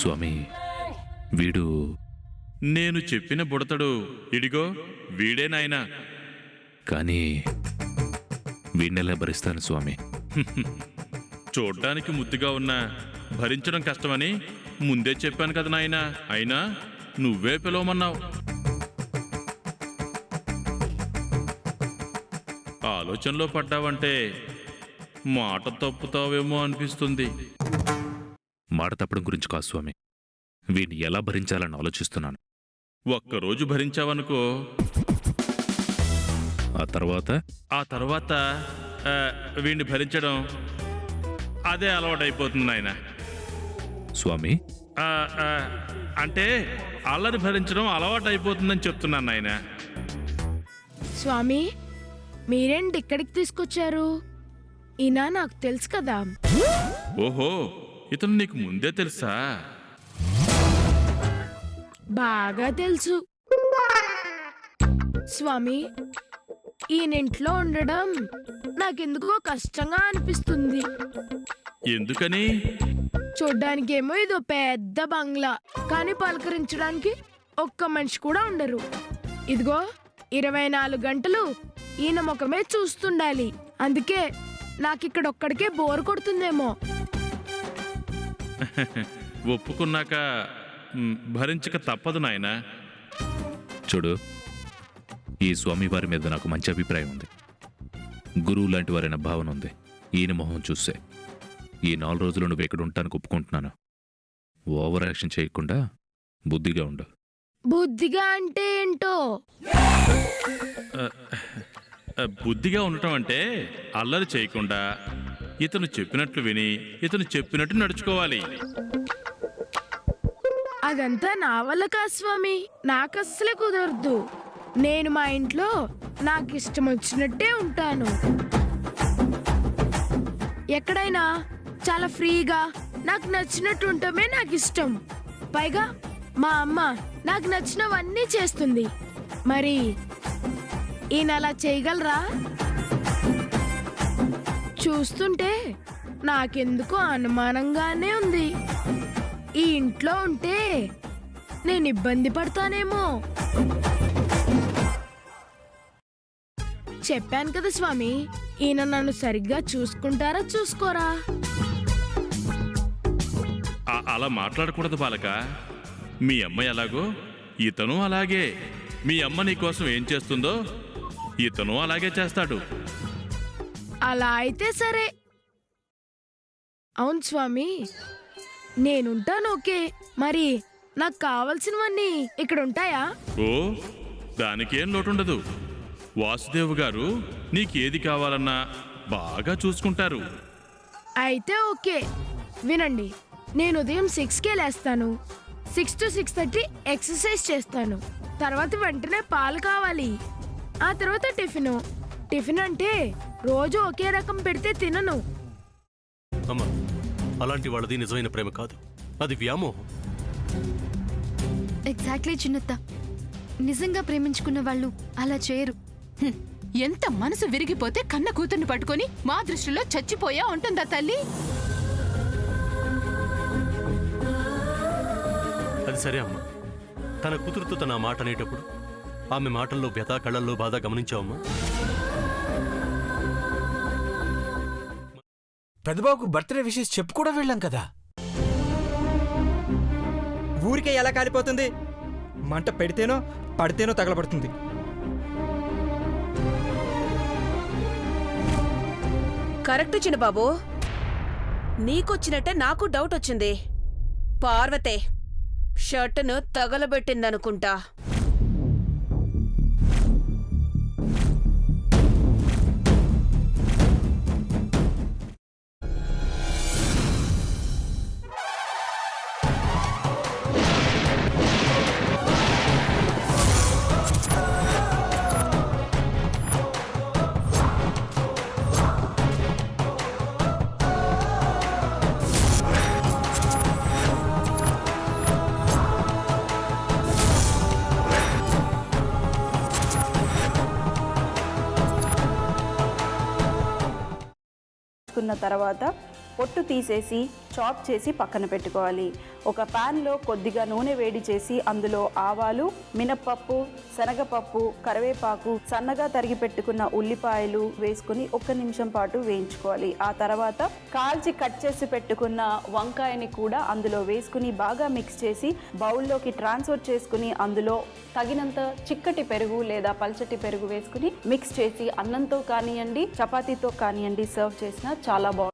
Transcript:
స్వామి, వీడు నేను చెప్పిన బుడతడు ఇడిగో వీడే నాయనా. కానీ వీణ్ణెలా భరిస్తాను స్వామి? చూడ్డానికి ముద్దుగా ఉన్నా భరించడం కష్టమని ముందే చెప్పాను కదా నాయనా. అయినా నువ్వే పిలవమన్నావు. ఆలోచనలో పడ్డావంటే మాట తప్పుతావేమో అనిపిస్తుంది. మాట తప్పడం గురించి కాదు స్వామి, వీడిని ఎలా భరించాలని ఆలోచిస్తున్నాను. ఒక్కరోజు భరించావనుకో, ఆ తర్వాత వీడిని భరించడం అదే అలవాటైపోతుంది నాయన. స్వామి, అంటే అల్లరి భరించడం అలవాటైపోతుందని చెప్తున్నాను నాయన. స్వామి, మీరేంటి ఇక్కడికి తీసుకొచ్చారు? ఈయన నాకు తెలుసు కదా. ఓహో, ఇతను నీకు ముందే తెలుసా? బాగా తెలుసు స్వామి. ఈయనింట్లో ఉండడం నాకెందుకో కష్టంగా అనిపిస్తుంది. ఎందుకని? చూడ్డానికేమో ఇదో పెద్ద బంగ్లా, కానీ పలకరించడానికి ఒక్క మనిషి కూడా ఉండరు. ఇదిగో 24 గంటలు ఈయన ముఖమే చూస్తుండాలి. అందుకే నాకిక్కడ ఒక్కడికే బోర్ కొడుతుందేమో. ఒప్పుకున్నాక భరించక తప్పదు నాయనా. చూడు, ఈ స్వామి వారి మీద నాకు మంచి అభిప్రాయం ఉంది. గురువు లాంటి వారైన భావన ఉంది. ఈయన మొహం చూస్తే ఈ 4 రోజులు నువ్వు ఎక్కడ ఉంటానికి ఒప్పుకుంటున్నాను. ఓవర్ యాక్షన్ చేయకుండా బుద్ధిగా ఉండు. బుద్ధిగా అంటే ఏంటో? బుద్ధిగా ఉండటం అంటే అల్లరి చేయకుండా ఇతను చెప్పినట్లు విని ఇతను చెప్పినట్టు నడుచుకోవాలి. అదంతా నా వల్ల కాదు స్వామి, నాకస్సలే కుదరదు. నేను మా ఇంట్లో నాకు ఇష్టం వచ్చినట్టే ఉంటాను. ఎక్కడైనా చాలా ఫ్రీగా నాకు నచ్చినట్టు ఉండటమే నాకు ఇష్టం. పైగా మా అమ్మ నాకు నచ్చినవన్నీ చేస్తుంది. మరి ఈయన అలా చేయగలరా? చూస్తుంటే నాకెందుకో అనుమానంగానే ఉంది. ఈ ఇంట్లో ఉంటే నేను ఇబ్బంది పడతానేమో. చెప్పాను కదా స్వామి, ఈయన నన్ను సరిగ్గా చూసుకుంటారా చూసుకోరా? అలా మాట్లాడకూడదు బాలక. మీ అమ్మ ఎలాగో ఇతను అలాగే. మీ అమ్మ నీ కోసం ఏం చేస్తుందో ఇతను అలాగే చేస్తాడు. అలా అయితే సరే. అవును స్వామి, నేనుంటాను ఓకే. మరి నాకు కావలసినవన్నీ ఇక్కడ ఉంటాయా? ఓ, దానికేం లోటుండదు. వాసుదేవ్ గారు నీకేది కావాలన్నా బాగా చూసుకుంటారు. అయితే ఓకే. వినండి, నేను ఉదయం 6కే లేస్తాను. 6 to 6:30 ఎక్సర్సైజ్ చేస్తాను. తర్వాత వెంటనే పాలు కావాలి. ఆ తర్వాత టిఫిన్ అంటే రోజు ఒకే రకం పెడితే తినను. అమ్మా, అలాంటి వాళ్ళది నిజమైన ప్రేమ కాదు, అది వ్యామోహం. ఎగ్జాక్ట్లీ చిన్నత్త, నిజంగా ప్రేమించుకున్న వాళ్ళు అలా చేయరు. ఎంత మనసు విరిగిపోతే కన్న కూతుర్ని పట్టుకొని మా దృష్టిలో చచ్చిపోయా ఉంటుందా తల్లి? అది సరే అమ్మా, తన కూతురుతో తన మాట అనేటప్పుడు ఆమె మాటల్లో వ్యథ, కళ్ళల్లో బాధ గమనించావమ్మా? పెద్దబాబుకు బర్త్డే విషెస్ చెప్పు కూడా వెళ్ళాం కదా. ఊరికే ఎలా కాలిపోతుంది? మంట పెడితేనో పడితేనో తగలబడుతుంది. కరెక్ట్ చిన్నబాబు, నీకొచ్చినట్టే నాకు డౌట్ వచ్చింది. పార్వతే షర్టును తగలబెట్టిందనుకుంటా. తర్వాత పొట్టు తీసేసి చాప్ చేసి పక్కన పెట్టుకోవాలి. ఒక ప్యాన్లో కొద్దిగా నూనె వేడి చేసి అందులో ఆవాలు, మినప్పప్పు, శనగపప్పు, కరివేపాకు, సన్నగా తరిగి పెట్టుకున్న ఉల్లిపాయలు వేసుకుని 1 నిమిషం పాటు వేయించుకోవాలి. ఆ తర్వాత కాల్చి కట్ చేసి పెట్టుకున్న వంకాయని కూడా అందులో వేసుకుని బాగా మిక్స్ చేసి బౌల్లోకి ట్రాన్స్ఫర్ చేసుకుని అందులో తగినంత చిక్కటి పెరుగు లేదా పల్చటి పెరుగు వేసుకుని మిక్స్ చేసి అన్నంతో కానివ్వండి, చపాతీతో కానివ్వండి సర్వ్ చేసినా చాలా బాగుంటుంది.